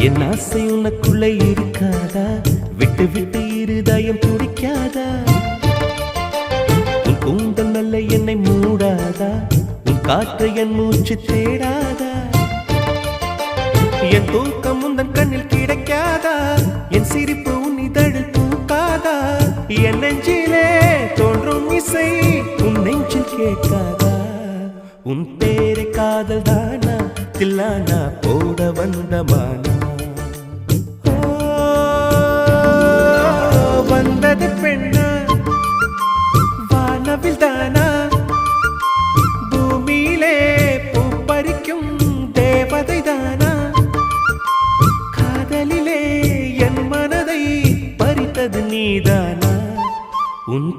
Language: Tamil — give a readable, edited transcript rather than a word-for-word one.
என் ஆசை உனக்குள்ள இருக்காதா? விட்டு விட்டு இருதயம் துடிக்காதா? உன் கூந்தல் நல்ல என்னை மூடாதா? உன் காற்று என் மூச்சு தேடாதா? என் தூக்கம் உந்தன் கண்ணில் கிடைக்காதா? என் சிரிப்பு உன் இதழில் பூக்காதா? என் நெஞ்சிலே தோன்றும் இசை உன் நெஞ்சில் கேட்காதா? உன் பேரை காதல் தானா தில்லானா போட வந்தமானா? வந்தது பெண்ணா வானவில் தானா? பூமியிலே பூ பறிக்கும் தேவதை தானா? காதலிலே என் மனதை பறித்தது நீதானா? உன்